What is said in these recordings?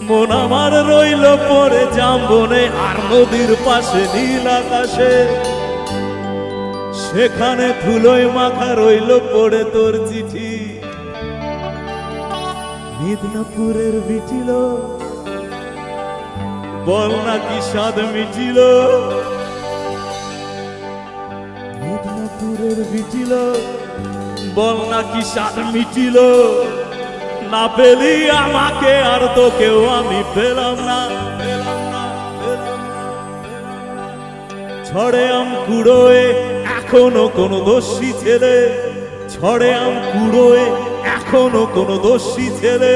মন আমার রইল পরে জামবনে আর নদীর পাশে নীল আকাশে, সেখানে ধুলোয় মাখা রইল পড়ে তোর চিঠি। মিদনাপুরের বিটিল বল না কি স্বাদ মিটিল, মিদনাপুরের বিটিল বল না কি স্বাদ মিটিল। না পেলি আমাকে আর তোকেও আমি পেলাম না, ছড়ে আম কুড়োয় এখনো কোন দোষী ছেলে, ছড়ে আম কুড়োয় এখনো কোন দোষী ছেলে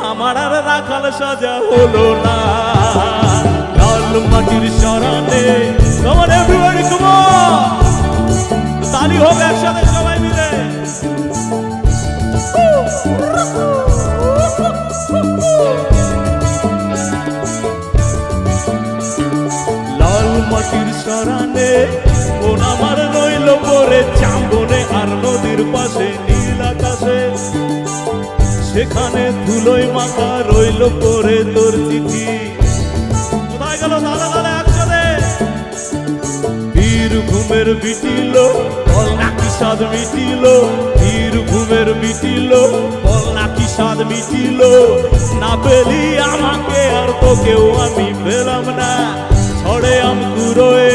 আমার আর রাখাল সাজা হলো না। লাল মাটির সরানে তোমার এভরিবডি কাম অন, তালি হোক একসাথে সবাই মিলে। লাল মাটির সরানে মন আমার রইল পরে জামবনে আর নদীর পাশে নীল আকাশে, সেখানে ধুলোয় মাখা রইল পরে তোর চিঠি। কোথায় গেল দাদা দাদা একসাথে। বীরভূমের বিটিল বল না কি স্বাদ মিটিল, বীরভূমের বিটিল বল না কি স্বাদ মিটিল। না পেলি আমাকে আর তোকেও আমি পেলাম না, ছড়ে আম কুড়োয়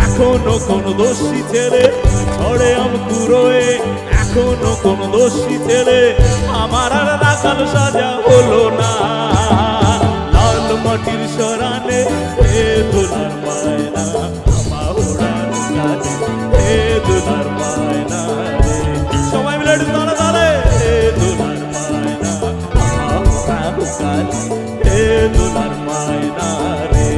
এখনো কোন দোষী ছেলে, ছড়ে আম কুড়োয় এখনো কোন দোষী ছেলে আমার আর রাখাল সাজা হলো না। লাল মাটির সরানে হে দোলার মায়না আমার ওড়ার কাজে, হে দোলার মায়না রে সবাই মিলে তালে তালে। হে দোলার মায়না আমার ওড়ার কাজে, হে দোলার মায়না রে।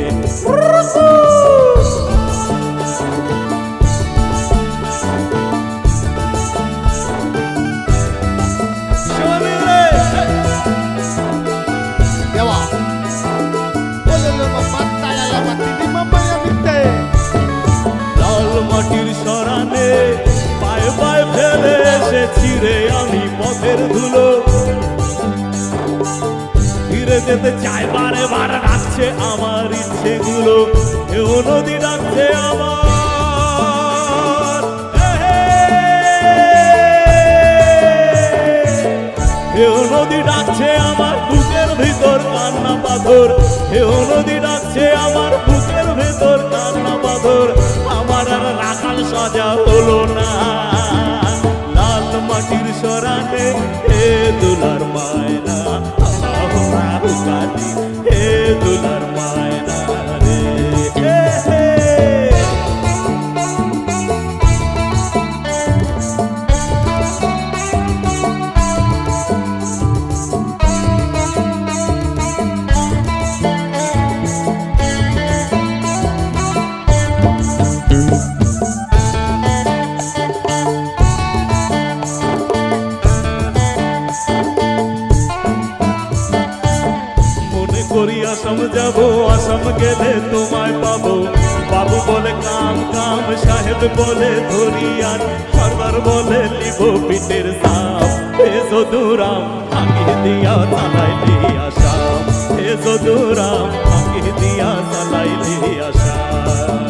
মাটির সরানে পায়ে পায়ে ফেলে এসেছি রে আমি পথের ধুলো, ফিরে যেতে চাই বারে বারে ডাকছে আমার ইচ্ছেগুলো, এও নদী ডাকছে আমার, এও নদী ডাকছে আমার বুকের ভিতর কান্না পাথর, এও নদী ডাকছে আমার বুকের ভিতর কান্না পাথর আমার আর রাখাল সাজা হলো না। লাল মাটির সরানে হে দুলার মায়না আমার কাটি, হে দুলার মায়না রে। আসাম যাবো, আসাম গেলে তোমায় পাবো, বাবু বলে কাম কাম, সাহেব বলে ধরিয়ান, সরদার বলে লিব পিঠের সাপ। হে যদুরাম ভাঙি দিয়া চালাইলি আসাম, হে যদুরাম ভাঙি দিয়া চালাইলি আসাম।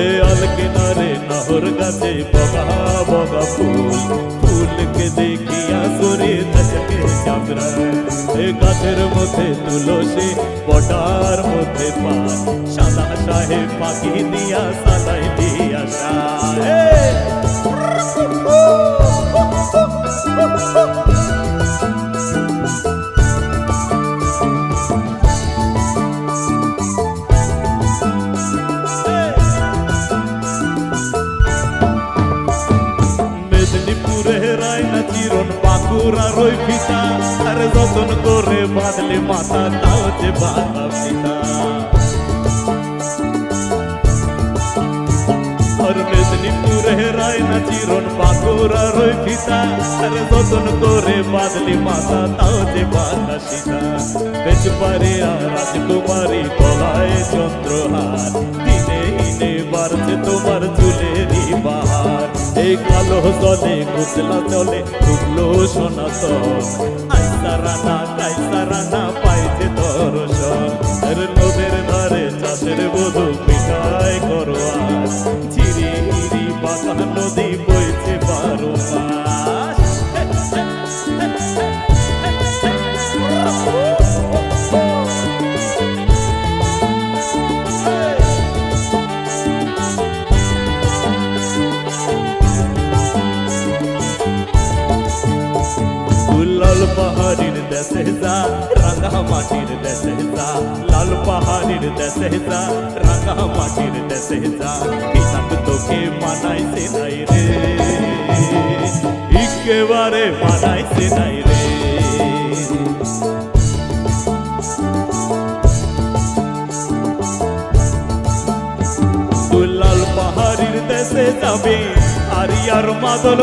এ আল কিনারে নহর গাছে বগা বগা ফুল, ফুলকে দেখিয়া সরে থাকে চামড়া, এ গাছের মধ্যে তুলসী পটার মধ্যে পান, সাদা সাহেব পাখি দিয়া সালাই দিয়া মেদিনীপুরে রায়না চিরন বাঁকুড়া রই পিতা, আর যতন করে বাঁধলে মাথা তাও যে বাঁধা পিতা। আর মেদিনীপুরে রায়না চিরন বাঁকুড়া রই পিতা, আর যতন করে বাঁধলে মাথা তাও যে বাঁধা সীতা। বেচপারে আর রাজকুমারী গলায় চন্দ্রহার, দিনে দিনে বাড়ছে তোমার চুলেরই বাহার। এই কালো জলে কুচলা চলে ডুবলো সনাতন, আইসা রানা কাইসা রানা পাইছে তো রাঙা মাটির দেশে যা, লাল পাহাড়ের দেশে যা, রাঙা মাটির দেশে যা, হিসাব তোকে মানাইছে নাই রে, একেবারে মানাইছে নাই রে। তুই লাল পাহাড়ির দেশে যাবে আর ইয়ার মাদল